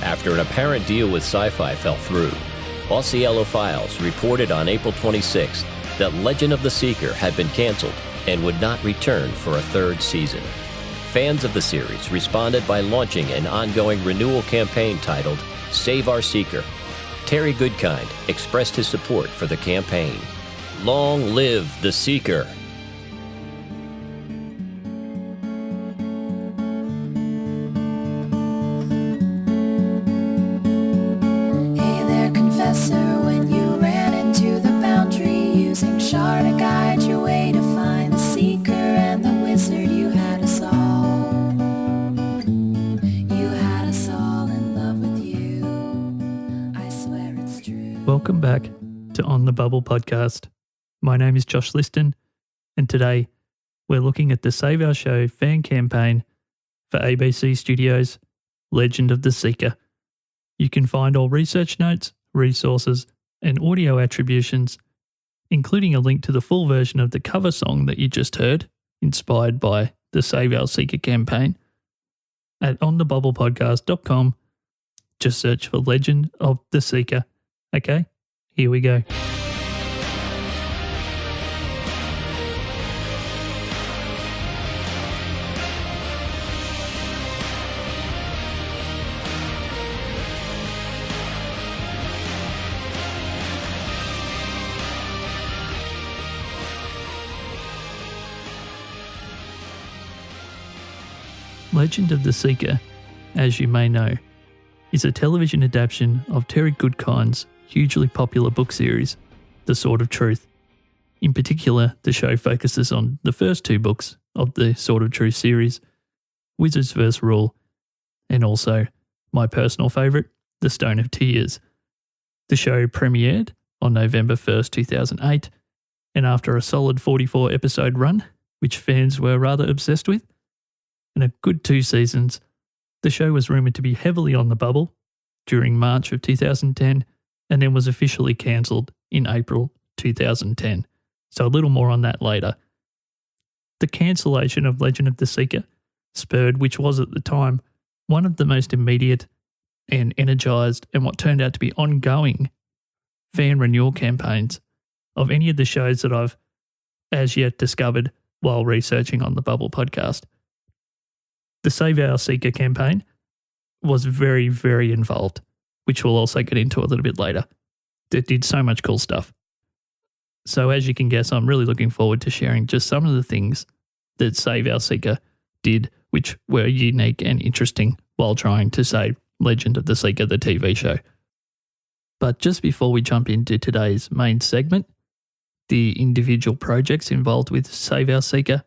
after an apparent deal with Sci-Fi fell through. Aussiello Files reported on April 26th that Legend of the Seeker had been canceled and would not return for a third season. Fans of the series responded by launching an ongoing renewal campaign titled Save Our Seeker. Terry Goodkind expressed his support for the campaign. Long live the Seeker! Hey there, Confessor, when you ran into the boundary, using Shar to guide your way to find the Seeker and the Wizard, you had us all. You had us all in love with you. I swear it's true. Welcome back to On the Bubble podcast. My name is Josh Liston, and today we're looking at the Save Our Show fan campaign for ABC Studios' Legend of the Seeker. You can find all research notes, resources, and audio attributions, including a link to the full version of the cover song that you just heard, inspired by the Save Our Seeker campaign, at onthebubblepodcast.com. Just search for Legend of the Seeker. Okay, here we go. Legend of the Seeker, as you may know, is a television adaptation of Terry Goodkind's hugely popular book series, The Sword of Truth. In particular, the show focuses on the first two books of the Sword of Truth series, Wizards vs. Rule, and also my personal favourite, The Stone of Tears. The show premiered on November 1st, 2008, and after a solid 44-episode run, which fans were rather obsessed with, and a good 2 seasons, the show was rumoured to be heavily on the bubble during March of 2010 and then was officially cancelled in April 2010. So a little more on that later. The cancellation of Legend of the Seeker spurred, which was at the time, one of the most immediate and energised and what turned out to be ongoing fan renewal campaigns of any of the shows that I've as yet discovered while researching on the Bubble podcast. The Save Our Seeker campaign was very, very involved, which we'll also get into a little bit later. It did so much cool stuff. So as you can guess, I'm really looking forward to sharing just some of the things that Save Our Seeker did, which were unique and interesting while trying to save Legend of the Seeker, the TV show. But just before we jump into today's main segment, the individual projects involved with Save Our Seeker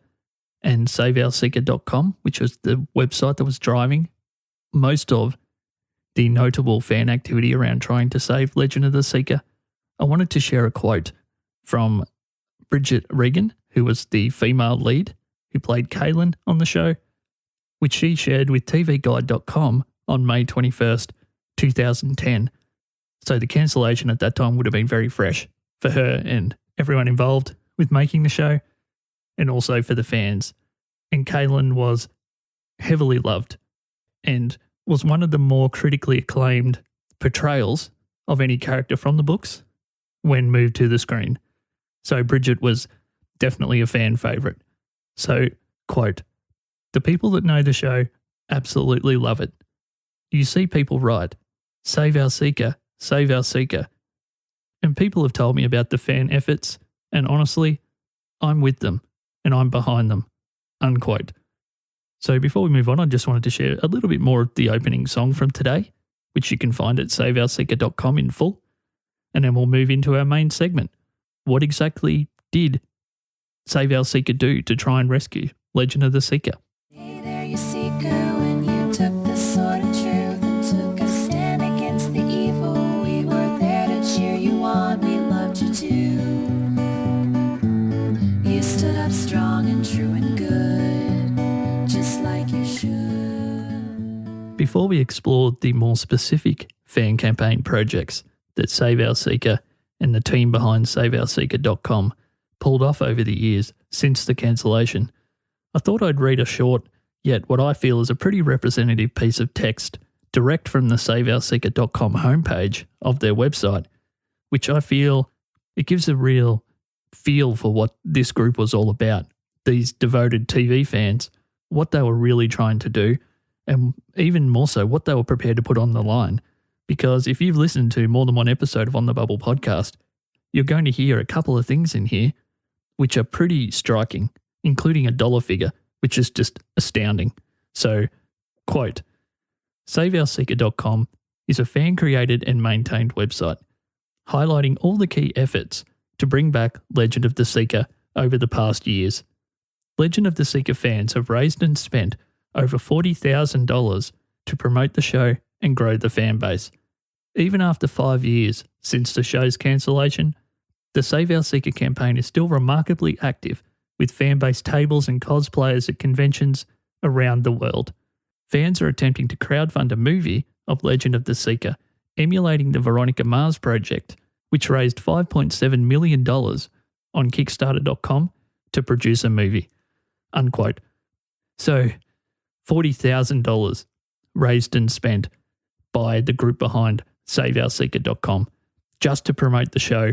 and SaveOurSeeker.com, which was the website that was driving most of the notable fan activity around trying to save Legend of the Seeker, I wanted to share a quote from Bridget Regan, who was the female lead who played Kaylin on the show, which she shared with TVGuide.com on May 21st, 2010. So the cancellation at that time would have been very fresh for her and everyone involved with making the show, and also for the fans. And Kaylin was heavily loved and was one of the more critically acclaimed portrayals of any character from the books when moved to the screen. So Bridget was definitely a fan favourite. So, quote, "The people that know the show absolutely love it. You see people write, 'Save our Seeker, save our Seeker.' And people have told me about the fan efforts, and honestly, I'm with them. And I'm behind them," unquote. So before we move on, I just wanted to share a little bit more of the opening song from today, which you can find at SaveOurSeeker.com in full. And then we'll move into our main segment. What exactly did Save Our Seeker do to try and rescue Legend of the Seeker? Hey there, you Seeker, when you took the Sword of Truth and took a stand against the evil, we were there to cheer you on, we loved you too. You stood up strong and true and good, just like you should. Before we explore the more specific fan campaign projects that Save Our Seeker and the team behind SaveOurSeeker.com pulled off over the years since the cancellation, I thought I'd read a short, yet what I feel is a pretty representative piece of text direct from the SaveOurSeeker.com homepage of their website, which I feel it gives a real feel for what this group was all about. These devoted TV fans, what they were really trying to do, and even more so, what they were prepared to put on the line. Because if you've listened to more than one episode of On the Bubble podcast, you're going to hear a couple of things in here which are pretty striking, including a dollar figure, which is just astounding. So, quote, SaveOurSeeker.com is a fan-created and maintained website, highlighting all the key efforts to bring back Legend of the Seeker over the past years. Legend of the Seeker fans have raised and spent over $40,000 to promote the show and grow the fan base. Even after 5 years since the show's cancellation, the Save Our Seeker campaign is still remarkably active, with fan-based tables and cosplayers at conventions around the world. Fans are attempting to crowdfund a movie of Legend of the Seeker, emulating the Veronica Mars project, which raised $5.7 million on Kickstarter.com to produce a movie. Unquote. So, $40,000 raised and spent by the group behind SaveOurSeeker.com just to promote the show,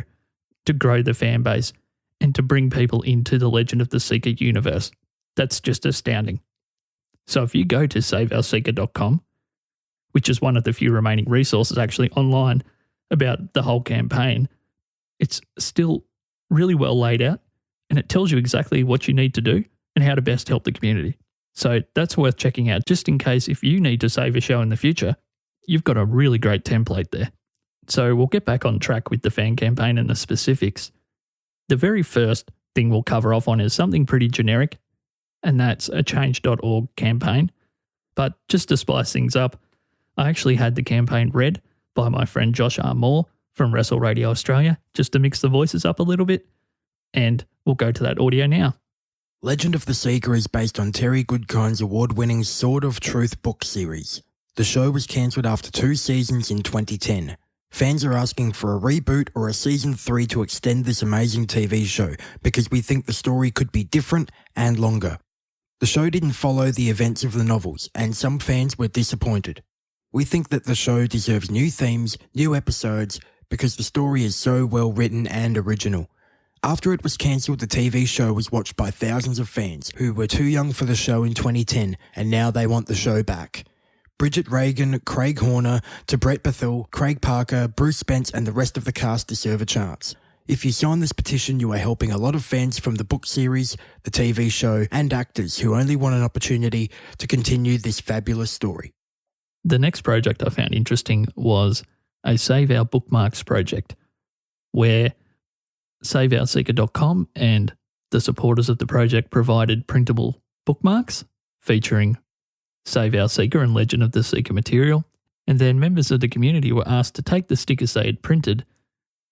to grow the fan base, and to bring people into the Legend of the Seeker universe. That's just astounding. So if you go to SaveOurSeeker.com, which is one of the few remaining resources actually online about the whole campaign, it's still really well laid out, and it tells you exactly what you need to do and how to best help the community. So that's worth checking out, just in case if you need to save a show in the future, you've got a really great template there. So we'll get back on track with the fan campaign and the specifics. The very first thing we'll cover off on is something pretty generic, and that's a change.org campaign. But just to spice things up, I actually had the campaign read by my friend Josh R. Moore from Wrestle Radio Australia, just to mix the voices up a little bit, and we'll go to that audio now. Legend of the Seeker is based on Terry Goodkind's award-winning Sword of Truth book series. The show was cancelled after 2 seasons in 2010. Fans are asking for a reboot or a season 3 to extend this amazing TV show because we think the story could be different and longer. The show didn't follow the events of the novels, and some fans were disappointed. We think that the show deserves new themes, new episodes, because the story is so well written and original. After it was cancelled, the TV show was watched by thousands of fans who were too young for the show in 2010, and now they want the show back. Bridget Reagan, Craig Horner, to Brett Bethel, Craig Parker, Bruce Spence, and the rest of the cast deserve a chance. If you sign this petition, you are helping a lot of fans from the book series, the TV show, and actors who only want an opportunity to continue this fabulous story. The next project I found interesting was a Save Our Bookmarks project, where SaveOurSeeker.com and the supporters of the project provided printable bookmarks featuring Save Our Seeker and Legend of the Seeker material, and then members of the community were asked to take the stickers they had printed,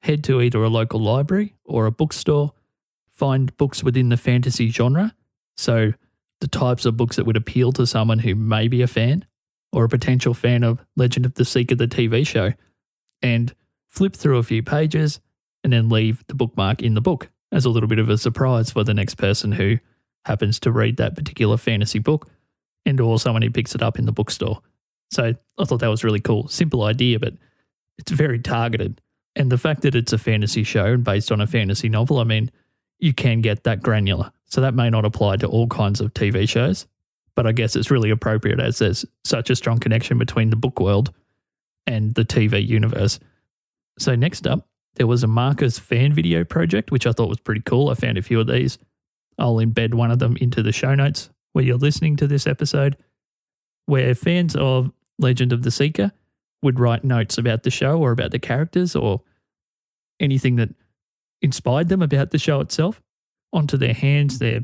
head to either a local library or a bookstore, find books within the fantasy genre, so the types of books that would appeal to someone who may be a fan or a potential fan of Legend of the Seeker, the TV show, and flip through a few pages and then leave the bookmark in the book as a little bit of a surprise for the next person who happens to read that particular fantasy book, and or someone who picks it up in the bookstore. So I thought that was really cool. Simple idea, but it's very targeted. And the fact that it's a fantasy show and based on a fantasy novel, I mean, you can get that granular. So that may not apply to all kinds of TV shows, but I guess it's really appropriate as there's such a strong connection between the book world and the TV universe. So next up, there was a Marcus fan video project, which I thought was pretty cool. I found a few of these. I'll embed one of them into the show notes where you're listening to this episode, where fans of Legend of the Seeker would write notes about the show or about the characters or anything that inspired them about the show itself onto their hands, their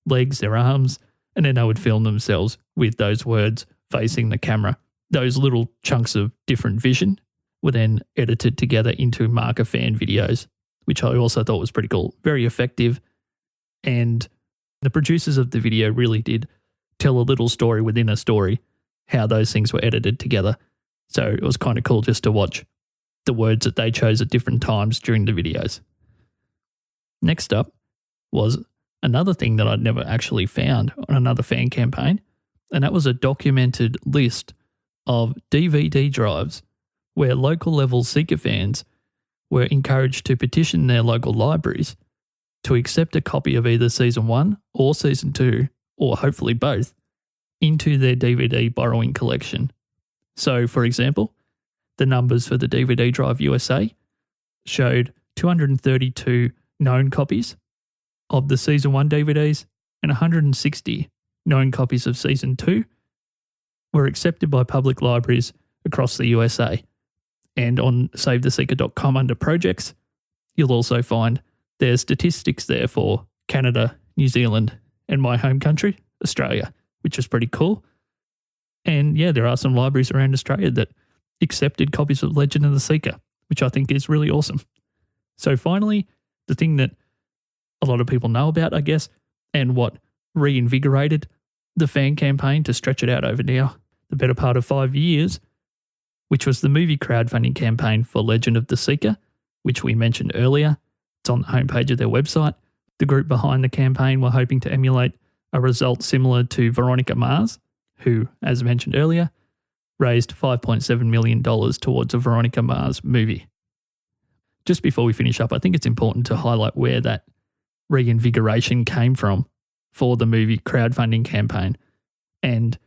legs, their arms, and then they would film themselves with those words facing the camera. Those little chunks of different vision were then edited together into marker fan videos, which I also thought was pretty cool. Very effective, and the producers of the video really did tell a little story within a story, how those things were edited together. So it was kind of cool just to watch the words that they chose at different times during the videos. Next up was another thing that I'd never actually found on another fan campaign, and that was a documented list of DVD drives where local level Seeker fans were encouraged to petition their local libraries to accept a copy of either Season 1 or Season 2, or hopefully both, into their DVD borrowing collection. So, for example, the numbers for the DVD Drive USA showed 232 known copies of the Season 1 DVDs and 160 known copies of Season 2 were accepted by public libraries across the USA. And on SaveTheSeeker.com under projects, you'll also find there's statistics there for Canada, New Zealand, and my home country, Australia, which is pretty cool. And yeah, there are some libraries around Australia that accepted copies of Legend of the Seeker, which I think is really awesome. So finally, the thing that a lot of people know about, I guess, and what reinvigorated the fan campaign to stretch it out over now the better part of 5 years, which was the movie crowdfunding campaign for Legend of the Seeker, which we mentioned earlier. It's on the homepage of their website. The group behind the campaign were hoping to emulate a result similar to Veronica Mars, who, as mentioned earlier, raised $5.7 million towards a Veronica Mars movie. Just before we finish up, I think it's important to highlight where that reinvigoration came from for the movie crowdfunding campaign. And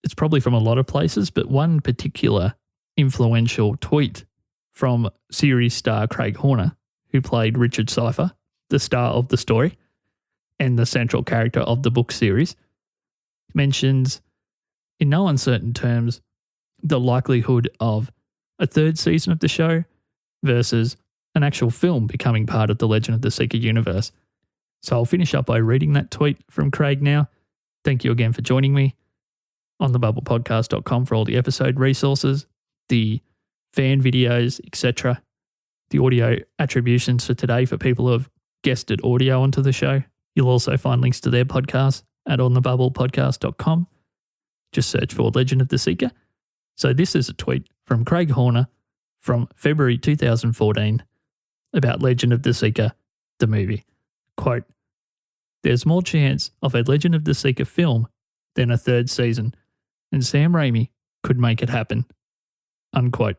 it's probably from a lot of places, but one particular influential tweet from series star Craig Horner, who played Richard Cypher, the star of the story and the central character of the book series, mentions in no uncertain terms the likelihood of a third season of the show versus an actual film becoming part of the Legend of the Seeker universe. So I'll finish up by reading that tweet from Craig now. Thank you again for joining me on thebubblepodcast.com for all the episode resources, the fan videos, etc., the audio attributions for today for people who have guested audio onto the show. You'll also find links to their podcast at onthebubblepodcast.com. Just search for Legend of the Seeker. So this is a tweet from Craig Horner from February 2014 about Legend of the Seeker, the movie. Quote, "There's more chance of a Legend of the Seeker film than a third season, and Sam Raimi could make it happen." Unquote.